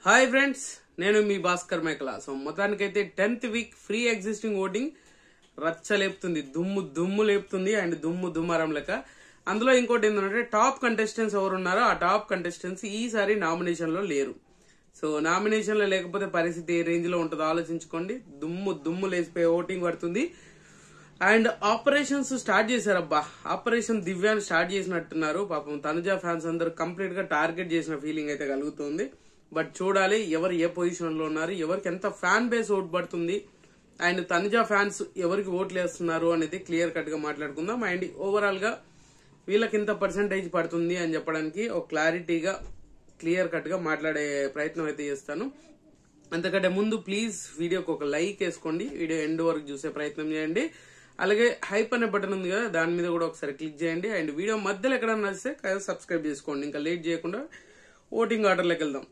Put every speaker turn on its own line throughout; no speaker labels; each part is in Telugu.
హాయ్ ఫ్రెండ్స్, నేను మీ భాస్కర్ మేకల. సో మొత్తానికైతే 10th week pre existing voting రచ్చలేపుతుంది, దుమ్ము లేపుతుంది అండ్ దుమ్మారం లెక్క. అందులో ఇంకోటి ఏంటంటే టాప్ కంటెస్టెంట్స్ ఎవరు ఉన్నారో ఆ టాప్ కంటెస్టెంట్స్ ఈసారి నామినేషన్ లో లేరు. సో నామినేషన్ లో లేకపోతే పరిస్థితి ఏ రేంజ్ లో ఉంటుందో ఆలోచించుకోండి. దుమ్ము లేసిపోయి ఓటింగ్ పడుతుంది. అండ్ ఆపరేషన్స్ స్టార్ట్ చేశారబ్బా. ఆపరేషన్ దివ్యాన్ని స్టార్ట్ చేసినట్టున్నారు. పాపం తనుజ ఫ్యాన్స్ అందరూ కంప్లీట్ గా టార్గెట్ చేసిన ఫీలింగ్ అయితే కలుగుతుంది. బట్ చూడాలి ఎవరు ఏ పొజిషన్ లో ఉన్నారు, ఎవరికి ఎంత ఫ్యాన్ బేస్ ఓట్ పడుతుంది అండ్ తనుజ ఫ్యాన్స్ ఎవరికి ఓట్లు వేస్తున్నారు అనేది క్లియర్ కట్ గా మాట్లాడుకుందాం. అండ్ ఓవరాల్ గా వీళ్ళకి ఇంత పర్సెంటేజ్ పడుతుంది అని చెప్పడానికి ఒక క్లారిటీగా క్లియర్ కట్ గా మాట్లాడే ప్రయత్నం అయితే చేస్తాను. అంతకంటే ముందు ప్లీజ్ వీడియోకి ఒక లైక్ వేసుకోండి, వీడియో ఎండ్ వరకు చూసే ప్రయత్నం చేయండి. అలాగే హైప్ అనే బటన్ ఉంది కదా, దాని మీద కూడా ఒకసారి క్లిక్ చేయండి. అండ్ వీడియో మధ్యలో ఎక్కడన్నా నచ్చితే సబ్స్క్రైబ్ చేసుకోండి. ఇంకా లేట్ చేయకుండా ఓటింగ్ ఆర్డర్లోకి వెళ్దాం.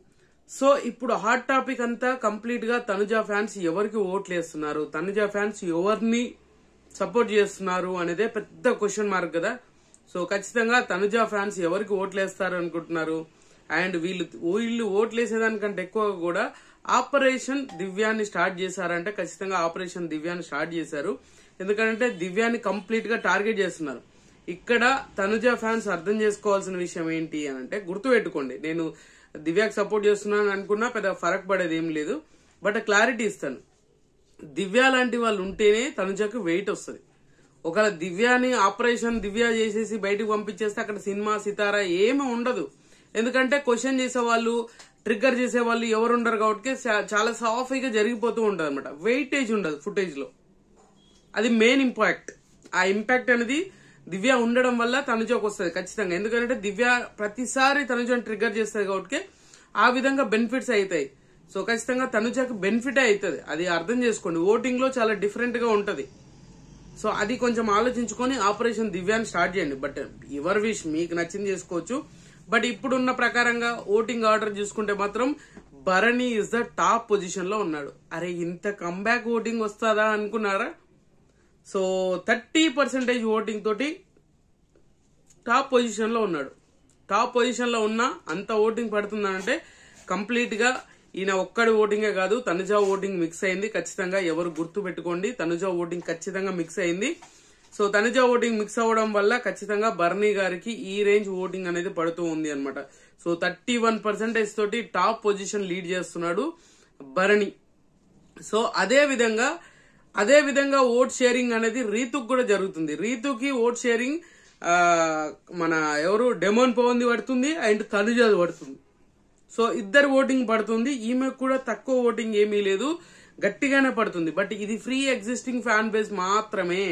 సో ఇప్పుడు హాట్ టాపిక్ అంతా కంప్లీట్ గా తనుజ ఫ్యాన్స్ ఎవరికి ఓట్లు వేస్తున్నారు, తనుజ ఫ్యాన్స్ ఎవరిని సపోర్ట్ చేస్తున్నారు అనేదే పెద్ద క్వశ్చన్ మార్క్ కదా. సో ఖచ్చితంగా తనుజ ఫ్యాన్స్ ఎవరికి ఓట్లు వేస్తారు అనుకుంటున్నారు. అండ్ వీళ్ళు ఓట్లు వేసేదానికంటే ఎక్కువగా కూడా ఆపరేషన్ దివ్యాన్ని స్టార్ట్ చేశారంటే ఖచ్చితంగా ఆపరేషన్ దివ్యాన్ని స్టార్ట్ చేశారు. ఎందుకంటే దివ్యాన్ని కంప్లీట్ గా టార్గెట్ చేస్తున్నారు. ఇక్కడ తనుజ ఫ్యాన్స్ అర్థం చేసుకోవాల్సిన విషయం ఏంటి అని అంటే, గుర్తుపెట్టుకోండి, నేను దివ్యాకి సపోర్ట్ చేస్తున్నాను అనుకున్నా పెద్ద ఫరక్ పడేది ఏం లేదు. బట్ క్లారిటీ ఇస్తాను. దివ్య లాంటి వాళ్ళు ఉంటేనే తనుజకు వెయిట్ వస్తుంది. ఒకవేళ దివ్యాని ఆపరేషన్ దివ్య చేసేసి బయటకు పంపించేస్తే అక్కడ సినిమా సితారా ఏమీ ఉండదు. ఎందుకంటే క్వశ్చన్ చేసే వాళ్ళు, ట్రిగ్గర్ చేసే వాళ్ళు ఎవరు ఉండరు కాబట్టి చాలా సాఫీగా జరిగిపోతూ ఉంటది అనమాట. వెయిటేజ్ ఉండదు ఫుటేజ్ లో. అది మెయిన్ ఇంపాక్ట్. ఆ ఇంపాక్ట్ అనేది దివ్య ఉండడం వల్ల తనుజకు వస్తుంది ఖచ్చితంగా. ఎందుకంటే దివ్య ప్రతిసారి తనుజను ట్రిగ్గర్ చేస్తుంది కాబట్టి ఆ విధంగా బెనిఫిట్స్ అవుతాయి. సో ఖచ్చితంగా తనుజకు బెనిఫిటే అవుతుంది. అది అర్థం చేసుకోండి. ఓటింగ్ లో చాలా డిఫరెంట్ గా ఉంటది. సో అది కొంచెం ఆలోచించుకొని ఆపరేషన్ దివ్యాన్ని స్టార్ట్ చేయండి. బట్ ఎవరి విష్ మీకు నచ్చింది చేసుకోవచ్చు. బట్ ఇప్పుడున్న ప్రకారంగా ఓటింగ్ ఆర్డర్ చూసుకుంటే మాత్రం Bharani is the top position లో ఉన్నాడు. అరే ఇంత కంబ్యాక్ ఓటింగ్ వస్తుందా అనుకున్నారా? సో 30% ఓటింగ్ తోటి టాప్ పొజిషన్ లో ఉన్నాడు. టాప్ పొజిషన్ లో ఉన్న అంత ఓటింగ్ పడుతుందంటే కంప్లీట్ గా ఈయన ఒక్కడి ఓటింగే కాదు, తనుజ ఓటింగ్ మిక్స్ అయింది. ఖచ్చితంగా ఎవరు గుర్తు పెట్టుకోండి, తనుజ ఓటింగ్ ఖచ్చితంగా మిక్స్ అయింది. సో తనుజ ఓటింగ్ మిక్స్ అవ్వడం వల్ల ఖచ్చితంగా భరణి గారికి ఈ రేంజ్ ఓటింగ్ అనేది పడుతూ ఉంది అనమాట. సో 31% తోటి టాప్ పొజిషన్ లీడ్ చేస్తున్నాడు భరణి. సో అదే విధంగా ఓట్ షేరింగ్ అనేది రీతుకు కూడా జరుగుతుంది. రీతుకి ఓట్ షేరింగ్ మన ఎవరు డెమోన్ పవన్ది పడుతుంది అండ్ తనుజది పడుతుంది. సో ఇద్దరు ఓటింగ్ పడుతుంది. ఈమెకు కూడా తక్కువ ఓటింగ్ ఏమీ లేదు, గట్టిగానే పడుతుంది. బట్ ఇది ఫ్రీ ఎగ్జిస్టింగ్ ఫ్యాన్ బేస్ మాత్రమే.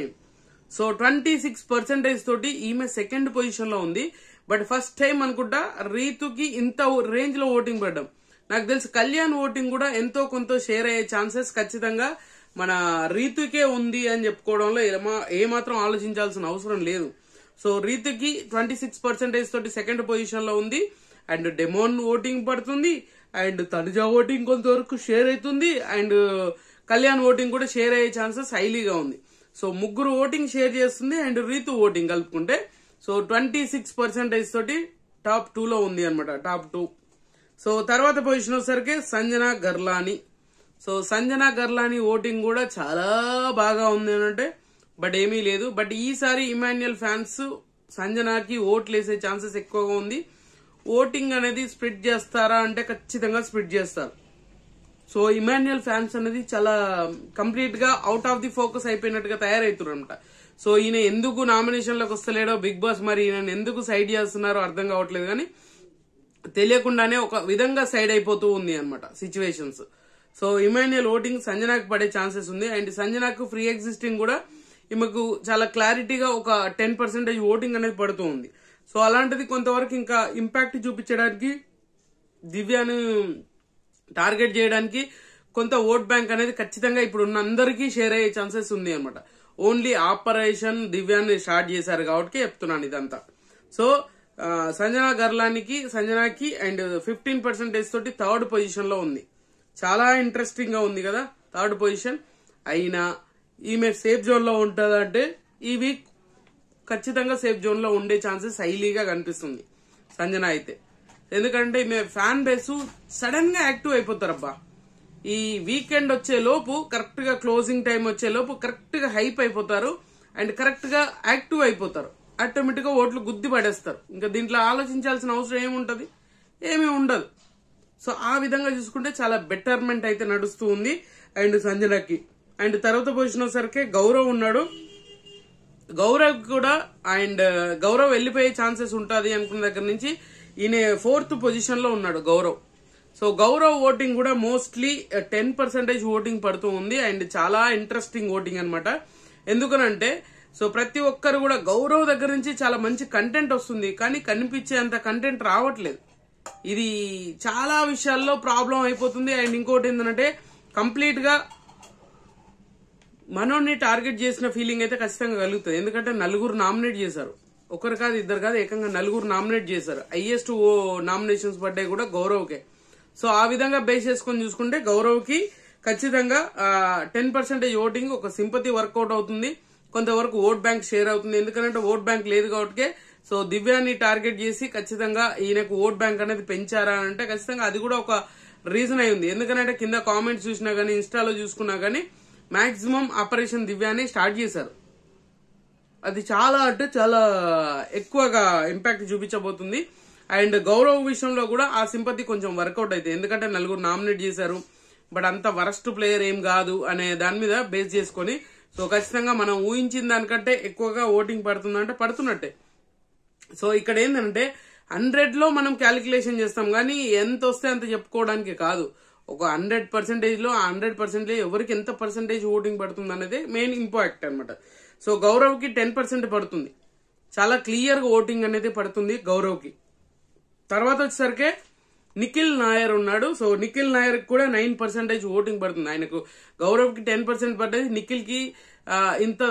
సో 26% తోటి ఈమె సెకండ్ పొజిషన్ లో ఉంది. బట్ ఫస్ట్ టైం అనుకుంటా రీతుకి ఇంత రేంజ్ లో ఓటింగ్ పడ్డం. నాకు తెలిసి కళ్యాణ్ ఓటింగ్ కూడా ఎంతో కొంత షేర్ అయ్యే ఛాన్సెస్ ఖచ్చితంగా మన రీతుకే ఉంది అని చెప్పుకోవడంలో ఏమాత్రం ఆలోచించాల్సిన అవసరం లేదు. సో రీతుకి 26% తోటి సెకండ్ పొజిషన్ లో ఉంది. అండ్ డెమోన్ ఓటింగ్ పడుతుంది అండ్ తనుజ ఓటింగ్ కొంతవరకు షేర్ అవుతుంది అండ్ కళ్యాణ్ ఓటింగ్ కూడా షేర్ అయ్యే ఛాన్సెస్ హైలీగా ఉంది. సో ముగ్గురు ఓటింగ్ షేర్ చేస్తుంది అండ్ రీతు ఓటింగ్ కలుపుకుంటే సో 26% తోటి టాప్ 2 లో ఉంది అనమాట, టాప్ 2. సో తర్వాత పొజిషన్ వచ్చేసరికి సంజనా గర్లాని. సో సంజనా గర్లాని ఓటింగ్ కూడా చాలా బాగా ఉంది అంటే బట్ ఏమీ లేదు. బట్ ఈసారి ఇమాన్యుయల్ ఫ్యాన్స్ సంజనాకి ఓట్లు వేసే ఛాన్సెస్ ఎక్కువగా ఉంది. ఓటింగ్ అనేది స్ప్లిట్ చేస్తారా అంటే ఖచ్చితంగా స్ప్లిట్ చేస్తారు. సో ఇమాన్యుయల్ ఫ్యాన్స్ అనేది చాలా కంప్లీట్ గా అవుట్ ఆఫ్ ది ఫోకస్ అయిపోయినట్టుగా తయారవుతున్నారు అనమాట. సో ఈయన ఎందుకు నామినేషన్ లోకి వస్తలేడో బిగ్ బాస్ మరి ఈయన ఎందుకు సైడ్ చేస్తున్నారో అర్థం కావట్లేదు, కానీ తెలియకుండానే ఒక విధంగా సైడ్ అయిపోతూ ఉంది అనమాట సిచ్యువేషన్స్. సో ఇమాన్యుయల్ ఓటింగ్ సంజనాకి పడే ఛాన్సెస్ ఉంది. అండ్ సంజనాకు ఫ్రీ ఎగ్జిస్టింగ్ కూడా ఈమెకు చాలా క్లారిటీగా ఒక 10% ఓటింగ్ అనేది పడుతూ ఉంది. సో అలాంటిది కొంతవరకు ఇంకా ఇంపాక్ట్ చూపించడానికి, దివ్యాను టార్గెట్ చేయడానికి కొంత ఓట్ బ్యాంక్ అనేది ఖచ్చితంగా ఇప్పుడు ఉన్న అందరికీ షేర్ అయ్యే ఛాన్సెస్ ఉంది అనమాట. ఓన్లీ ఆపరేషన్ దివ్యాన్ని స్టార్ట్ చేశారు కాబట్టి చెప్తున్నాను ఇదంతా. సో సంజనాకి అండ్ 15% తోటి థర్డ్ పొజిషన్ లో ఉంది. చాలా ఇంట్రెస్టింగ్ గా ఉంది కదా థర్డ్ పొజిషన్. అయినా ఈమె సేఫ్ జోన్ లో ఉంటుందంటే ఈ వీక్ ఖచ్చితంగా సేఫ్ జోన్ లో ఉండే ఛాన్సెస్ హైలీగా కనిపిస్తుంది సంజన అయితే. ఎందుకంటే ఫ్యాన్ బేస్ సడన్ గా యాక్టివ్ అయిపోతారబ్బా. ఈ వీకెండ్ వచ్చే లోపు కరెక్ట్ గా క్లోజింగ్ టైం వచ్చే లోపు కరెక్ట్ గా హైప్ అయిపోతారు అండ్ కరెక్ట్ గా యాక్టివ్ అయిపోతారు. ఆటోమేటిక్ గా ఓట్లు గుద్ది పడేస్తారు. ఇంకా దీంట్లో ఆలోచించాల్సిన అవసరం ఏముంటది, ఏమీ ఉండదు. సో ఆ విధంగా చూసుకుంటే చాలా బెటర్మెంట్ అయితే నడుస్తూ ఉంది అండ్ సంజనకి. అండ్ తర్వాత పొజిషన్ వచ్చేసరికి గౌరవ్ ఉన్నాడు. గౌరవ్ కూడా అండ్ గౌరవ్ వెళ్లిపోయే ఛాన్సెస్ ఉంటుంది అనుకున్న దగ్గర నుంచి ఈయన 4th పొజిషన్ లో ఉన్నాడు గౌరవ్. సో గౌరవ్ ఓటింగ్ కూడా మోస్ట్లీ 10% ఓటింగ్ పడుతూ ఉంది అండ్ చాలా ఇంట్రెస్టింగ్ ఓటింగ్ అనమాట. ఎందుకనంటే సో ప్రతి ఒక్కరు కూడా గౌరవ్ దగ్గర నుంచి చాలా మంచి కంటెంట్ వస్తుంది, కానీ కనిపించేంత కంటెంట్ రావట్లేదు. ఇది చాలా విషయాల్లో ప్రాబ్లం అయిపోతుంది. అండ్ ఇంకోటి ఏంటంటే కంప్లీట్ గా మనోని టార్గెట్ చేసిన ఫీలింగ్ అయితే ఖచ్చితంగా కలుగుతుంది. ఎందుకంటే 4 నామినేట్ చేశారు, ఒకరు కాదు ఇద్దరు కాదు, ఏకంగా 4 నామినేట్ చేశారు. హైయెస్ట్ నామినేషన్స్ పడ్డాయి కూడా గౌరవ్కే. సో ఆ విధంగా బేస్ చేసుకొని చూసుకుంటే గౌరవ్ కి ఖచ్చితంగా 10% ఓటింగ్ ఒక సింపతి వర్కౌట్ అవుతుంది, కొంతవరకు ఓట్ బ్యాంక్ షేర్ అవుతుంది. ఎందుకంటే ఓట్ బ్యాంక్ లేదు కాబట్టి సో దివ్యాని టార్గెట్ చేసి ఖచ్చితంగా ఈయనకు ఓట్ బ్యాంక్ అనేది పెంచారా అంటే ఖచ్చితంగా అది కూడా ఒక రీజన్ అయి ఉంది. ఎందుకంటే కింద కామెంట్స్ చూసినా గానీ ఇన్స్టాలో చూసుకున్నా గానీ మాక్సిమం ఆపరేషన్ దివ్యాని స్టార్ట్ చేశారు. అది చాలా అంటే చాలా ఎక్కువగా ఇంపాక్ట్ చూపించబోతుంది. అండ్ గౌరవ్ విషయంలో కూడా ఆ సింపతి కొంచెం వర్కౌట్ అయితే, ఎందుకంటే 4 నామినేట్ చేశారు బట్ అంత వరస్ట్ ప్లేయర్ ఏం కాదు అనే దాని మీద బేస్ చేసుకొని సో ఖచ్చితంగా మనం ఊహించిన దానికంటే ఎక్కువగా ఓటింగ్ పడుతుందంటే పడుతున్నట్టే. సో ఇక్కడ ఏంటంటే 100 లో మనం క్యాలిక్యులేషన్ చేస్తాం కానీ ఎంత వస్తే అంత చెప్పుకోవడానికి కాదు. ఒక 100% లో 100% ఎవరికి ఎంత పర్సెంటేజ్ ఓటింగ్ పడుతుంది అనేది మెయిన్ ఇంపాక్ట్ అనమాట. సో గౌరవ్ కి 10% పడుతుంది, చాలా క్లియర్ గా ఓటింగ్ అనేది పడుతుంది గౌరవ్ కి. తర్వాత వచ్చేసరికి నిఖిల్ నాయర్ ఉన్నాడు. సో నిఖిల్ నాయర్ కూడా 9% ఓటింగ్ పడుతుంది. ఆయనకు గౌరవ్ కి 10% పడ్డది, నిఖిల్ కి ఇంత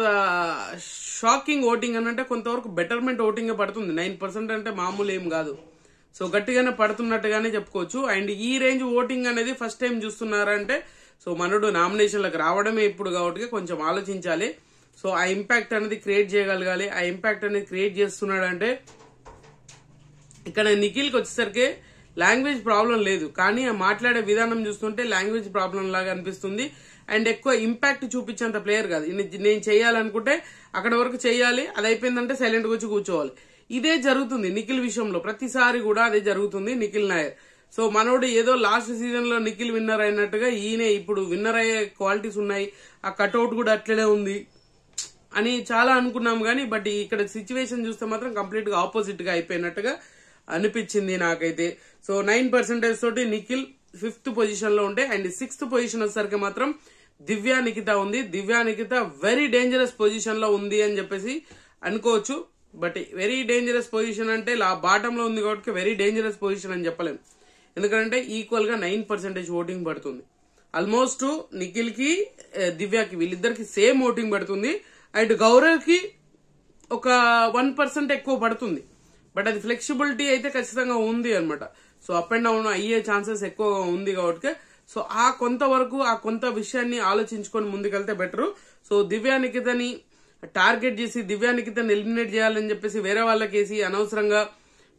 షాకింగ్ ఓటింగ్ అని అంటే కొంతవరకు బెటర్మెంట్ ఓటింగ్ పడుతుంది. 9% అంటే మామూలు ఏం కాదు. సో గట్టిగానే పడుతున్నట్టుగానే చెప్పుకోవచ్చు. అండ్ ఈ రేంజ్ ఓటింగ్ అనేది ఫస్ట్ టైం చూస్తున్నారంటే సో మనడు నామినేషన్లకు రావడమే ఇప్పుడు కాబట్టి కొంచెం ఆలోచించాలి. సో ఆ ఇంపాక్ట్ అనేది క్రియేట్ చేయగలగాలి. ఆ ఇంపాక్ట్ అనేది క్రియేట్ చేస్తున్నాడంటే ఇక్కడ నిఖిల్కి వచ్చేసరికి లాంగ్వేజ్ ప్రాబ్లం లేదు, కానీ ఆ మాట్లాడే విధానం చూస్తుంటే లాంగ్వేజ్ ప్రాబ్లం లాగా అనిపిస్తుంది. అండ్ ఎక్కువ ఇంపాక్ట్ చూపించేంత ప్లేయర్ కాదు. నేను చేయాలనుకుంటే అక్కడ వరకు చేయాలి, అది అయిపోయిందంటే సైలెంట్ గా వచ్చి కూర్చోవాలి. ఇదే జరుగుతుంది నిఖిల్ విషయంలో, ప్రతిసారి కూడా అదే జరుగుతుంది నిఖిల్ నాయర్. సో మనోడు ఏదో లాస్ట్ సీజన్ లో నిఖిల్ విన్నర్ అయినట్టుగా ఈయన ఇప్పుడు విన్నర్ అయ్యే క్వాలిటీస్ ఉన్నాయి, ఆ కట్అవుట్ కూడా అట్లనే ఉంది అని చాలా అనుకున్నాం కానీ బట్ ఇక్కడ సిచ్యువేషన్ చూస్తే మాత్రం కంప్లీట్ గా ఆపోజిట్ గా అయిపోయినట్టుగా అనిపించింది నాకైతే. సో 9% తోటి నిఖిల్ 5th పొజిషన్ లో ఉంటే అండ్ 6th పొజిషన్ వచ్చేసరికి మాత్రం దివ్యా నిఖిత ఉంది. Divya Nikhita very dangerous position లో ఉంది అని చెప్పేసి అనుకోవచ్చు. బట్ వెరీ డేంజరస్ పొజిషన్ అంటే బాటమ్ లో ఉంది కాబట్టి వెరీ డేంజరస్ పొజిషన్ అని చెప్పలేము. ఎందుకంటే ఈక్వల్ గా 9% ఓటింగ్ పడుతుంది. ఆల్మోస్ట్ నిఖిల్ కి దివ్యాకి వీళ్ళిద్దరికి సేమ్ ఓటింగ్ పడుతుంది. అండ్ గౌరవ్ కి ఒక 1% ఎక్కువ పడుతుంది. బట్ అది ఫ్లెక్సిబిలిటీ అయితే ఖచ్చితంగా ఉంది అనమాట. సో అప్ అండ్ డౌన్ అయ్యే ఛాన్సెస్ ఎక్కువగా ఉంది కాబట్టి సో ఆ కొంతవరకు ఆ కొంత విషయాన్ని ఆలోచించుకొని ముందుకెళ్తే బెటర్. సో దివ్యా నిఖితని టార్గెట్ చేసి దివ్యా నిఖితని ఎలిమినేట్ చేయాలని చెప్పేసి వేరే వాళ్ళకేసి అనవసరంగా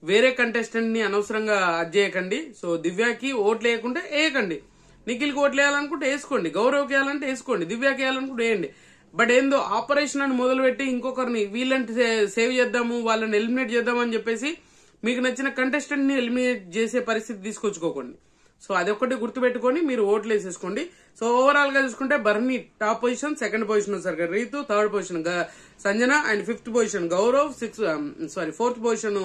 వేరే కంటెస్టెంట్ ని అనవసరంగా చేయకండి. సో దివ్యాకి ఓట్లు వేయకుంటే వేయకండి, నిఖిల్కి ఓట్లు వేయాలనుకుంటే వేసుకోండి, గౌరవ్కి వేయాలంటే వేసుకోండి, దివ్యాకి వేయాలనుకుంటే వేయండి. బట్ ఏందో ఆపరేషన్ అని మొదలుపెట్టి ఇంకొకరిని వీళ్ళని సేవ్ చేద్దాము వాళ్ళని ఎలిమినేట్ చేద్దాం అని చెప్పేసి మీకు నచ్చిన కంటెస్టెంట్ ని ఎలిమినేట్ చేసే పరిస్థితి తీసుకొచ్చుకోకండి. సో అదొక్కటి గుర్తుపెట్టుకొని మీరు ఓట్లు వేసేసుకోండి. సో ఓవరాల్ గా చూసుకుంటే బర్నీ టాప్ పొజిషన్, 2nd పొజిషన్ వచ్చేసరికి Ritu, 3rd position Sanjana and 5th position Gaurav, 4th position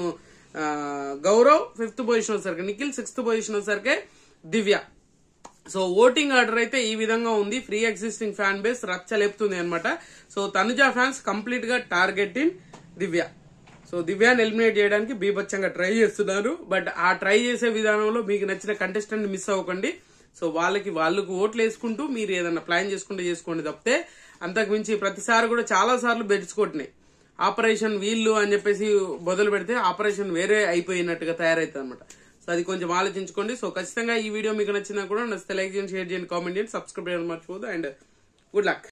Gaurav, 5th position వచ్చేసరికి నిఖిల్, 6th పొజిషన్ వచ్చేసరికి దివ్య. సో ఓటింగ్ ఆర్డర్ అయితే ఈ విధంగా ఉంది. ఫ్రీ ఎగ్జిస్టింగ్ ఫ్యాన్ బేస్ రచ్చలేపుతుంది అనమాట. సో తనుజా ఫ్యాన్స్ కంప్లీట్ గా టార్గెట్ ఇన్ దివ్య. సో దివ్యాని ఎలిమినేట్ చేయడానికి బీభత్సంగా ట్రై చేస్తున్నారు. బట్ ఆ ట్రై చేసే విధానంలో మీకు నచ్చిన కంటెస్టెంట్ మిస్ అవ్వకండి. సో వాళ్ళకు ఓట్లు వేసుకుంటూ మీరు ఏదైనా ప్లాన్ చేసుకుంటే చేసుకోండి తప్పితే అంతకు మించి ప్రతిసారి కూడా చాలా సార్లు బెడ్స్ కొట్టినాయి. ఆపరేషన్ వీళ్ళు అని చెప్పేసి మొదలు పెడితే ఆపరేషన్ వేరే అయిపోయినట్టుగా తయారైతుంది అనమాట. సో అది కొంచెం ఆలోచించుకోండి. సో ఖచ్చితంగా ఈ వీడియో మీకు నచ్చినా కూడా నచ్చితే లైక్ చేయండి, షేర్ చేయండి, కామెంట్ చేయండి, సబ్స్క్రైబ్ చేయండి మర్చిపోదు. And good luck.